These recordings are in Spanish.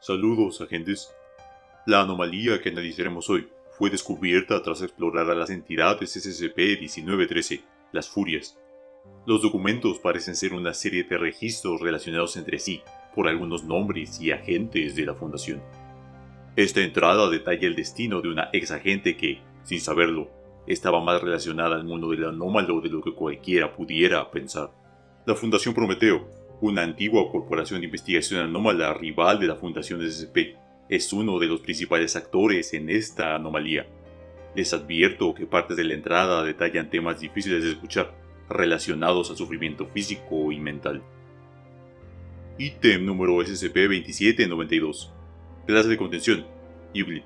Saludos, agentes. La anomalía que analizaremos hoy fue descubierta tras explorar a las entidades SCP-1913, las Furias. Los documentos parecen ser una serie de registros relacionados entre sí por algunos nombres y agentes de la Fundación. Esta entrada detalla el destino de una ex agente que, sin saberlo, estaba más relacionada al mundo del anómalo de lo que cualquiera pudiera pensar. La Fundación Prometeo, una antigua corporación de investigación anómala rival de la Fundación SCP, es uno de los principales actores en esta anomalía. Les advierto que partes de la entrada detallan temas difíciles de escuchar, relacionados al sufrimiento físico y mental. Ítem número SCP-2792. Clase de contención, Euclid.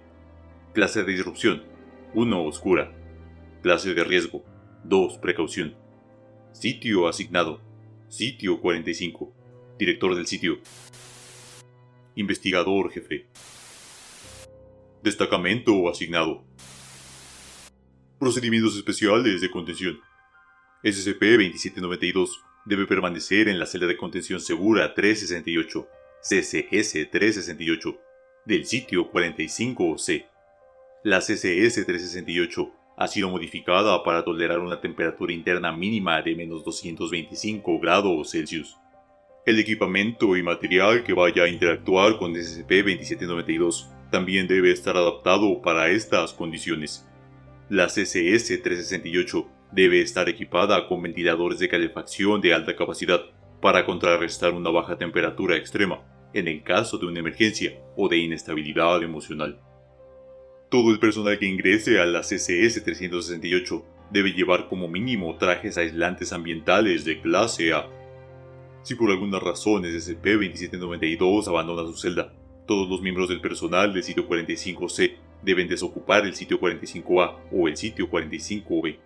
Clase de disrupción, 1 oscura. Clase de riesgo, 2 precaución. Sitio asignado, Sitio 45. Director del sitio. Investigador jefe. Destacamento asignado. Procedimientos especiales de contención. SCP-2792 debe permanecer en la celda de contención segura 368, CCS-368, del sitio 45C. La CCS-368 ha sido modificada para tolerar una temperatura interna mínima de menos 225 grados Celsius. El equipamiento y material que vaya a interactuar con SCP-2792 también debe estar adaptado para estas condiciones. La CCS-368 debe estar equipada con ventiladores de calefacción de alta capacidad para contrarrestar una baja temperatura extrema en el caso de una emergencia o de inestabilidad emocional. Todo el personal que ingrese a la CCS-368 debe llevar como mínimo trajes aislantes ambientales de clase A. Si por alguna razón SCP-2792 abandona su celda, todos los miembros del personal del sitio 45C deben desocupar el sitio 45A o el sitio 45B.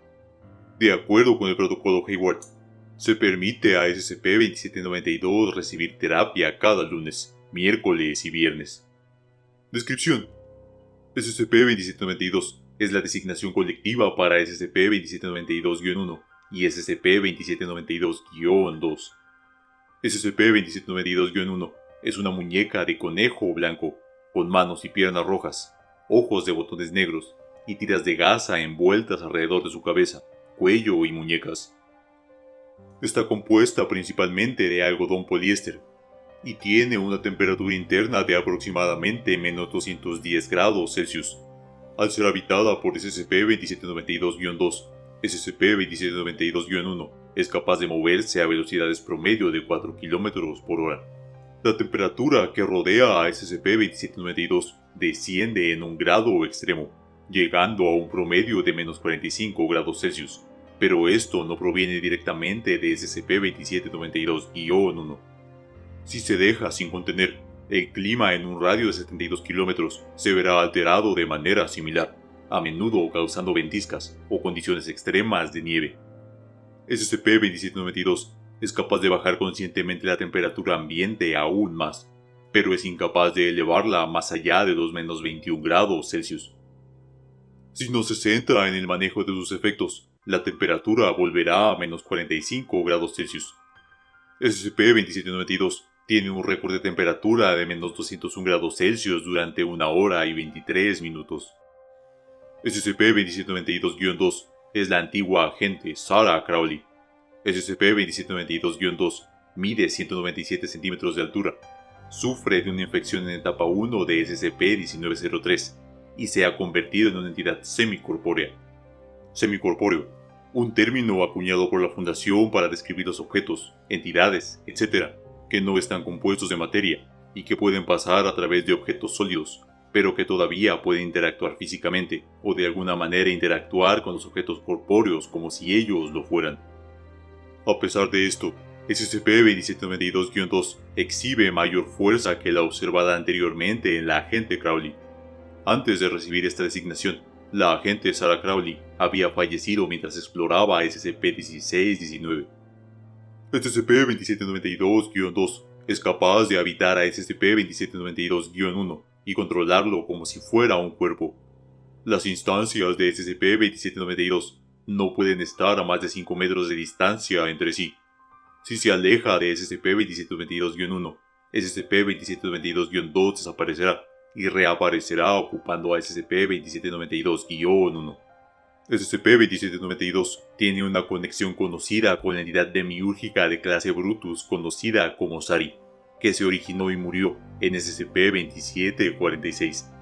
De acuerdo con el protocolo Hayward, se permite a SCP-2792 recibir terapia cada lunes, miércoles y viernes. Descripción: SCP-2792 es la designación colectiva para SCP-2792-1 y SCP-2792-2. SCP-2792-1 es una muñeca de conejo blanco, con manos y piernas rojas, ojos de botones negros y tiras de gasa envueltas alrededor de su cabeza, cuello y muñecas. Está compuesta principalmente de algodón poliéster y tiene una temperatura interna de aproximadamente menos 210 grados Celsius. Al ser habitada por SCP-2792-2, SCP-2792-1 es capaz de moverse a velocidades promedio de 4 km por hora. La temperatura que rodea a SCP-2792 desciende en 1 grado extremo, llegando a un promedio de menos 45 grados Celsius, pero esto no proviene directamente de SCP-2792-1. Si se deja sin contener, el clima en un radio de 72 kilómetros se verá alterado de manera similar, a menudo causando ventiscas o condiciones extremas de nieve. SCP-2792 es capaz de bajar conscientemente la temperatura ambiente aún más, pero es incapaz de elevarla más allá de los menos 21 grados Celsius. Si no se centra en el manejo de sus efectos, la temperatura volverá a menos 45 grados Celsius. SCP-2792 tiene un récord de temperatura de menos 201 grados Celsius durante 1 hora y 23 minutos. SCP-2792-2 es la antigua agente Sarah Crowley. SCP-2792-2 mide 197 centímetros de altura, sufre de una infección en etapa 1 de SCP-1903 y se ha convertido en una entidad semicorpórea. Semicorpóreo, un término acuñado por la Fundación para describir los objetos, entidades, etc., que no están compuestos de materia y que pueden pasar a través de objetos sólidos, pero que todavía pueden interactuar físicamente o de alguna manera interactuar con los objetos corpóreos como si ellos lo fueran. A pesar de esto, SCP-2792-2 exhibe mayor fuerza que la observada anteriormente en la agente Crowley. Antes de recibir esta designación, la agente Sarah Crowley había fallecido mientras exploraba SCP-1619. SCP-2792-2 es capaz de habitar a SCP-2792-1 y controlarlo como si fuera un cuerpo. Las instancias de SCP-2792 no pueden estar a más de 5 metros de distancia entre sí. Si se aleja de SCP-2792-1, SCP-2792-2 desaparecerá y reaparecerá ocupando a SCP-2792-1. SCP-2792 tiene una conexión conocida con la entidad demiúrgica de clase Brutus conocida como Sari, que se originó y murió en SCP-2746.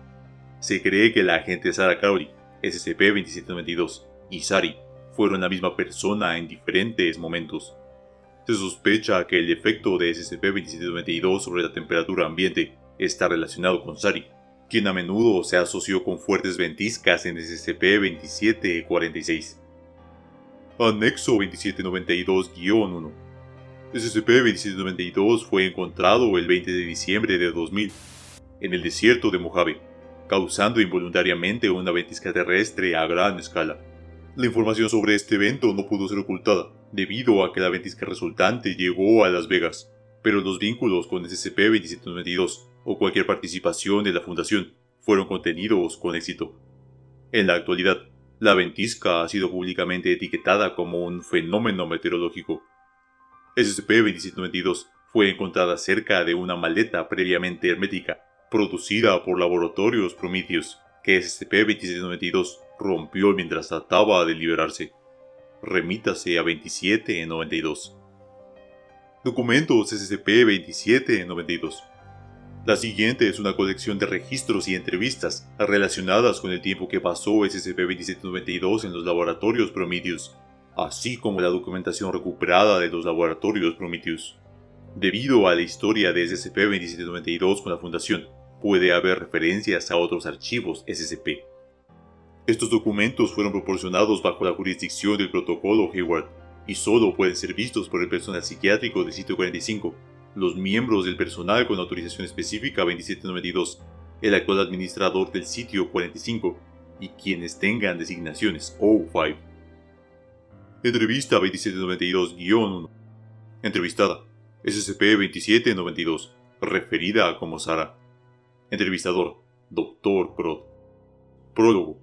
Se cree que la agente Sarah Crowley, SCP-2792, y Sari fueron la misma persona en diferentes momentos. Se sospecha que el efecto de SCP-2792 sobre la temperatura ambiente está relacionado con Sari, quien a menudo se asoció con fuertes ventiscas en SCP-2746. Anexo 2792-1. SCP-2792 fue encontrado el 20 de diciembre de 2000 en el desierto de Mojave, causando involuntariamente una ventisca terrestre a gran escala. La información sobre este evento no pudo ser ocultada, debido a que la ventisca resultante llegó a Las Vegas, pero los vínculos con SCP-2792 o cualquier participación de la Fundación fueron contenidos con éxito. En la actualidad, la ventisca ha sido públicamente etiquetada como un fenómeno meteorológico. SCP-2792 fue encontrada cerca de una maleta previamente hermética, producida por Laboratorios Prometheus, que SCP-2792 rompió mientras trataba de liberarse. Remítase a 2792. Documentos SCP-2792. La siguiente es una colección de registros y entrevistas relacionadas con el tiempo que pasó SCP-2792 en los Laboratorios Prometheus, así como la documentación recuperada de los Laboratorios Prometheus. Debido a la historia de SCP-2792 con la Fundación, puede haber referencias a otros archivos SCP. Estos documentos fueron proporcionados bajo la jurisdicción del Protocolo Hayward y solo pueden ser vistos por el personal psiquiátrico del Sitio 45, los miembros del personal con autorización específica 2792, el actual administrador del Sitio 45 y quienes tengan designaciones O5. Entrevista 2792-1. Entrevistada: SCP-2792, referida como Sara. Entrevistador: Dr. Crod. Prólogo.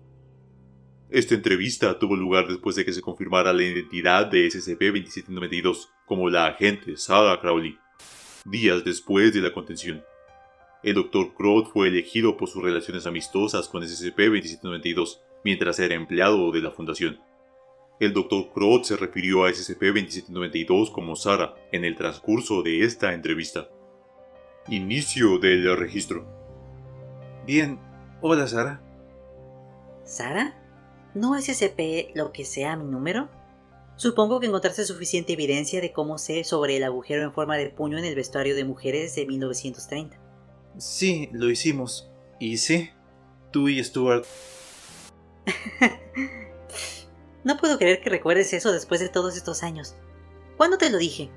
Esta entrevista tuvo lugar después de que se confirmara la identidad de SCP-2792 como la agente Sarah Crowley, días después de la contención. El Dr. Crod fue elegido por sus relaciones amistosas con SCP-2792 mientras era empleado de la Fundación. El Dr. Crod se refirió a SCP-2792 como Sarah en el transcurso de esta entrevista. Inicio del registro. Bien, hola Sarah. ¿Sara? ¿No es SCP lo que sea mi número? Supongo que encontraste suficiente evidencia de cómo sé sobre el agujero en forma de puño en el vestuario de mujeres de 1930. Sí, lo hicimos. Y sí, tú y Stuart. No puedo creer que recuerdes eso después de todos estos años. ¿Cuándo te lo dije?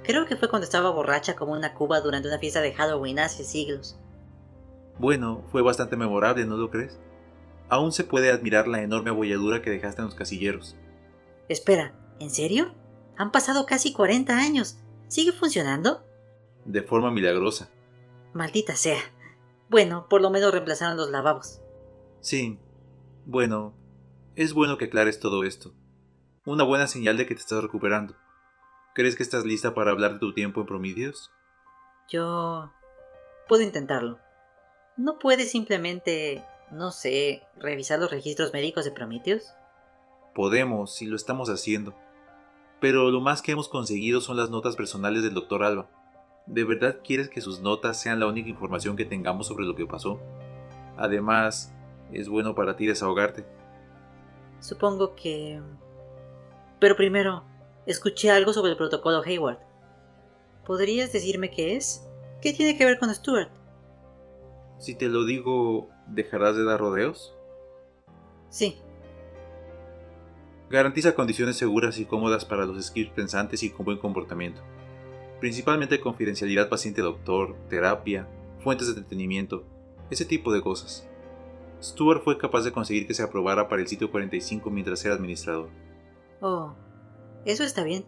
Creo que fue cuando estaba borracha como una cuba durante una fiesta de Halloween hace siglos. Bueno, fue bastante memorable, ¿no lo crees? Aún se puede admirar la enorme abolladura que dejaste en los casilleros. Espera, ¿en serio? Han pasado casi 40 años. ¿Sigue funcionando? De forma milagrosa. Maldita sea. Bueno, por lo menos reemplazaron los lavabos. Sí. Bueno, es bueno que aclares todo esto. Una buena señal de que te estás recuperando. ¿Crees que estás lista para hablar de tu tiempo en Prometheus? Yo... puedo intentarlo. ¿No puedes simplemente, no sé, revisar los registros médicos de Prometheus? Podemos, y lo estamos haciendo. Pero lo más que hemos conseguido son las notas personales del Dr. Alba. ¿De verdad quieres que sus notas sean la única información que tengamos sobre lo que pasó? Además, es bueno para ti desahogarte. Supongo que... Pero primero, escuché algo sobre el protocolo Hayward. ¿Podrías decirme qué es? ¿Qué tiene que ver con Stuart? Si te lo digo, ¿dejarás de dar rodeos? Sí. Garantiza condiciones seguras y cómodas para los skips pensantes y con buen comportamiento. Principalmente confidencialidad paciente-doctor, terapia, fuentes de entretenimiento, ese tipo de cosas. Stuart fue capaz de conseguir que se aprobara para el Sitio 45 mientras era administrador. Oh, eso está bien.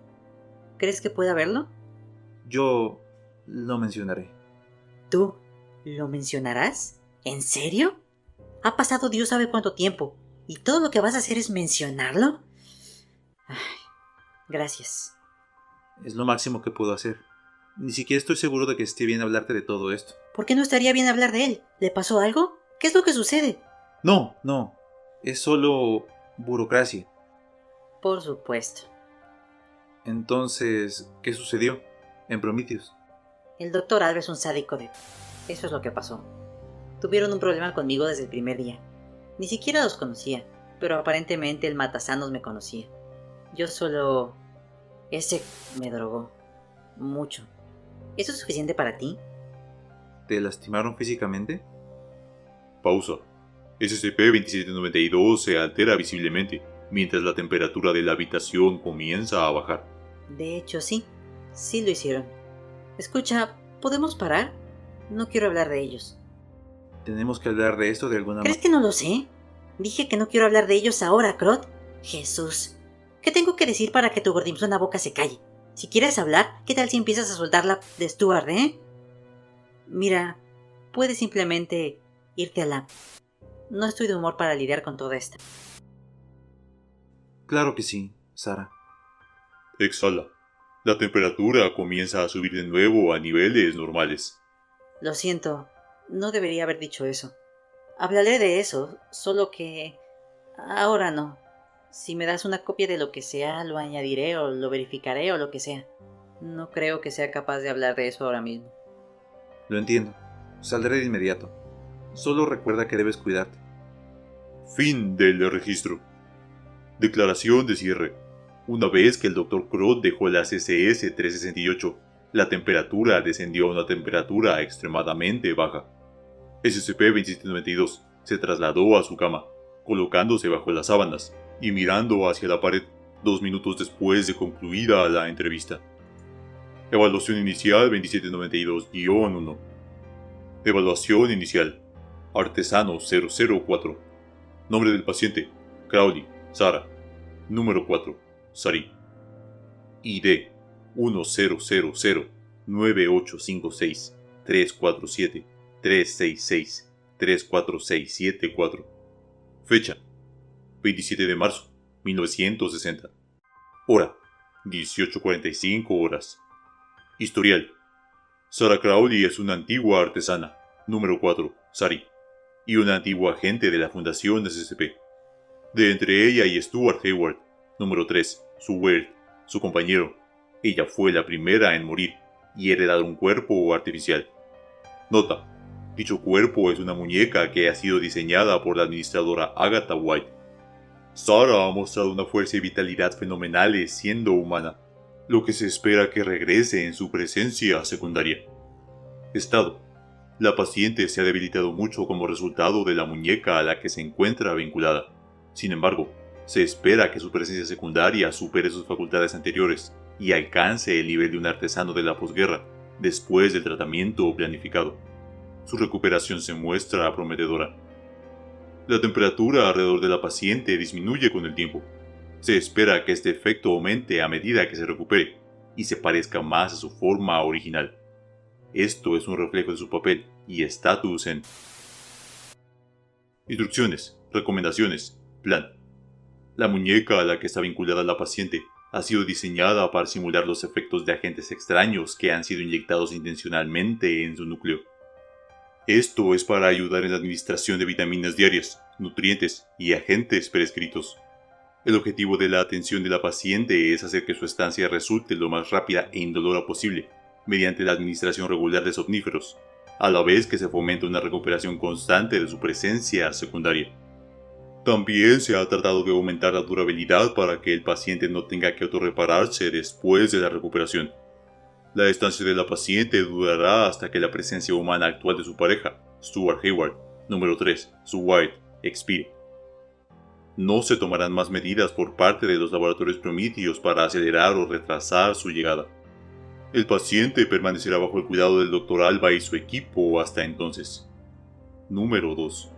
¿Crees que pueda verlo? Yo lo mencionaré. ¿Tú lo mencionarás? ¿En serio? Ha pasado Dios sabe cuánto tiempo, ¿y todo lo que vas a hacer es mencionarlo? Ay, gracias. Es lo máximo que puedo hacer. Ni siquiera estoy seguro de que esté bien hablarte de todo esto. ¿Por qué no estaría bien hablar de él? ¿Le pasó algo? ¿Qué es lo que sucede? No. Es solo burocracia. Por supuesto. Entonces, ¿qué sucedió en Prometheus? El doctor Alba es un sádico de... Eso es lo que pasó. Tuvieron un problema conmigo desde el primer día. Ni siquiera los conocía, pero aparentemente el matasanos me conocía. Yo solo... Ese me drogó. Mucho. ¿Eso es suficiente para ti? ¿Te lastimaron físicamente? Pausa. SCP-2792 se altera visiblemente, mientras la temperatura de la habitación comienza a bajar. De hecho, sí. Sí lo hicieron. Escucha, ¿podemos parar? No quiero hablar de ellos. Tenemos que hablar de esto de alguna ¿Crees manera. que no lo sé? Dije que no quiero hablar de ellos ahora, Crot. Jesús. ¿Qué tengo que decir para que tu gordinflona boca se calle? Si quieres hablar, ¿qué tal si empiezas a soltar la de Stuart, Mira, puedes simplemente irte a la... No estoy de humor para lidiar con todo esto. Claro que sí, Sara. Exhala. La temperatura comienza a subir de nuevo a niveles normales. Lo siento, no debería haber dicho eso. Hablaré de eso, solo que... Ahora no. Si me das una copia de lo que sea, lo añadiré o lo verificaré o lo que sea. No creo que sea capaz de hablar de eso ahora mismo. Lo entiendo. Saldré de inmediato. Solo recuerda que debes cuidarte. Fin del registro. Declaración de cierre. Una vez que el Dr. Crot dejó la CCS-368, la temperatura descendió a una temperatura extremadamente baja. SCP-2792 se trasladó a su cama, colocándose bajo las sábanas y mirando hacia la pared 2 minutos después de concluida la entrevista. Evaluación inicial 2792-1. Evaluación inicial. Artesano 004. Nombre del paciente: Crowley, Sara. Número 4, Sari. ID 10009856-347-366-34674. Fecha: 27 de marzo 1960. Hora: 18:45 horas. Historial: Sara Crowley es una antigua artesana, número 4, Sari, y una antigua agente de la Fundación SCP. De entre ella y Stuart Hayward, número 3, su compañero, ella fue la primera en morir y heredar un cuerpo artificial. Nota: dicho cuerpo es una muñeca que ha sido diseñada por la administradora Agatha White. Sara ha mostrado una fuerza y vitalidad fenomenales siendo humana, lo que se espera que regrese en su presencia secundaria. Estado: la paciente se ha debilitado mucho como resultado de la muñeca a la que se encuentra vinculada. Sin embargo, se espera que su presencia secundaria supere sus facultades anteriores y alcance el nivel de un artesano de la posguerra después del tratamiento planificado. Su recuperación se muestra prometedora. La temperatura alrededor de la paciente disminuye con el tiempo. Se espera que este efecto aumente a medida que se recupere y se parezca más a su forma original. Esto es un reflejo de su papel y estatus en... Instrucciones, recomendaciones, plan. La muñeca a la que está vinculada la paciente ha sido diseñada para simular los efectos de agentes extraños que han sido inyectados intencionalmente en su núcleo. Esto es para ayudar en la administración de vitaminas diarias, nutrientes y agentes prescritos. El objetivo de la atención de la paciente es hacer que su estancia resulte lo más rápida e indolora posible, mediante la administración regular de somníferos, a la vez que se fomenta una recuperación constante de su presencia secundaria. También se ha tratado de aumentar la durabilidad para que el paciente no tenga que autorrepararse después de la recuperación. La estancia de la paciente durará hasta que la presencia humana actual de su pareja, Stuart Hayward, número 3, White, expire. No se tomarán más medidas por parte de los laboratorios Prometheus para acelerar o retrasar su llegada. El paciente permanecerá bajo el cuidado del Dr. Alba y su equipo hasta entonces. Número 2.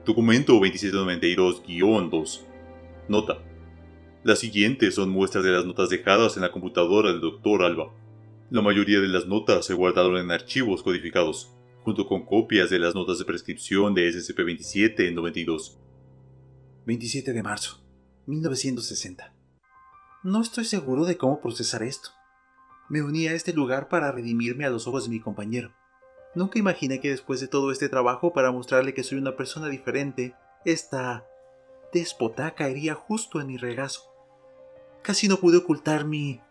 Documento 2792-2. Nota: las siguientes son muestras de las notas dejadas en la computadora del Dr. Alba. La mayoría de las notas se guardaron en archivos codificados, junto con copias de las notas de prescripción de SCP-2792. 27 de marzo, 1960. No estoy seguro de cómo procesar esto. Me uní a este lugar para redimirme a los ojos de mi compañero. Nunca imaginé que después de todo este trabajo para mostrarle que soy una persona diferente, esta déspota caería justo en mi regazo. Casi no pude ocultar mi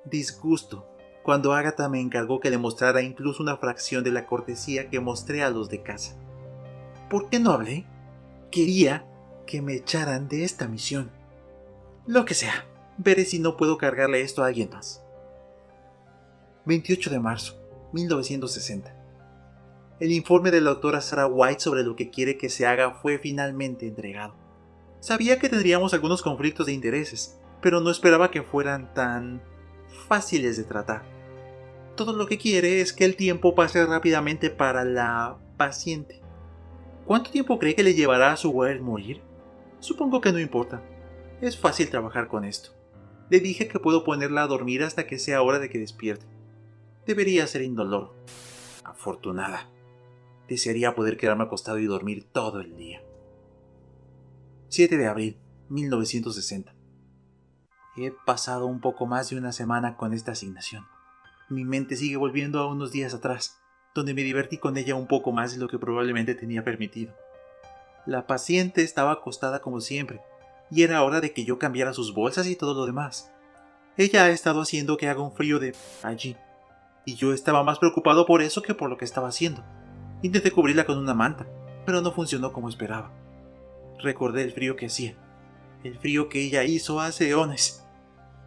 disgusto cuando Agatha me encargó que le mostrara incluso una fracción de la cortesía que mostré a los de casa. ¿Por qué no hablé? Quería que me echaran de esta misión. Lo que sea, veré si no puedo cargarle esto a alguien más. 28 de marzo, 1960. El informe de la doctora Sarah White sobre lo que quiere que se haga fue finalmente entregado. Sabía que tendríamos algunos conflictos de intereses, pero no esperaba que fueran tan fáciles de tratar. Todo lo que quiere es que el tiempo pase rápidamente para la paciente. ¿Cuánto tiempo cree que le llevará a su Weir morir? Supongo que no importa. Es fácil trabajar con esto. Le dije que puedo ponerla a dormir hasta que sea hora de que despierte. Debería ser indoloro. Afortunada. Desearía poder quedarme acostado y dormir todo el día. 7 de abril, 1960. He pasado un poco más de una semana con esta asignación. Mi mente sigue volviendo a unos días atrás, donde me divertí con ella un poco más de lo que probablemente tenía permitido. La paciente estaba acostada como siempre, y era hora de que yo cambiara sus bolsas y todo lo demás. Ella ha estado haciendo que haga un frío de allí, y yo estaba más preocupado por eso que por lo que estaba haciendo. Intenté cubrirla con una manta, pero no funcionó como esperaba. Recordé el frío que hacía, el frío que ella hizo hace eones.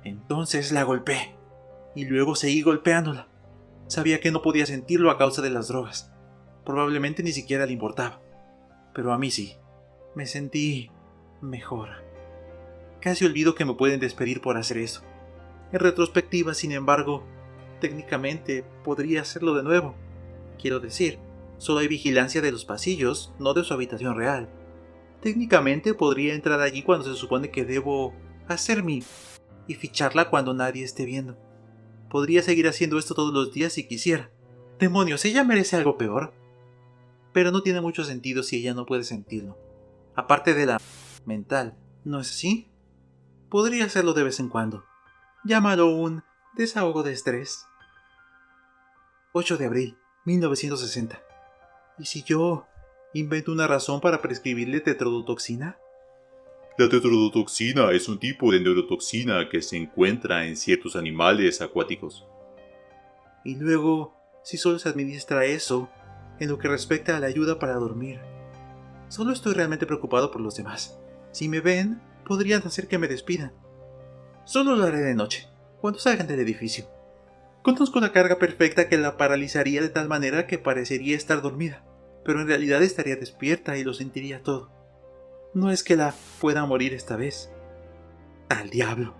Entonces la golpeé, y luego seguí golpeándola. Sabía que no podía sentirlo a causa de las drogas. Probablemente ni siquiera le importaba. Pero a mí sí. Me sentí mejor. Casi olvido que me pueden despedir por hacer eso. En retrospectiva, sin embargo, técnicamente podría hacerlo de nuevo. Quiero decir, solo hay vigilancia de los pasillos, no de su habitación real. Técnicamente podría entrar allí cuando se supone que debo hacer y ficharla cuando nadie esté viendo. Podría seguir haciendo esto todos los días si quisiera. ¡Demonios! ¿Ella merece algo peor? Pero no tiene mucho sentido si ella no puede sentirlo. Aparte de la mental, ¿no es así? Podría hacerlo de vez en cuando. Llámalo un desahogo de estrés. 8 de abril, 1960. ¿Y si yo invento una razón para prescribirle tetrodotoxina? La tetrodotoxina es un tipo de neurotoxina que se encuentra en ciertos animales acuáticos. Y luego, si solo se administra eso, en lo que respecta a la ayuda para dormir. Solo estoy realmente preocupado por los demás. Si me ven, podrían hacer que me despidan. Solo lo haré de noche, cuando salgan del edificio. Conozco la carga perfecta que la paralizaría de tal manera que parecería estar dormida, pero en realidad estaría despierta y lo sentiría todo. No es que la pueda morir esta vez. ¡Al diablo!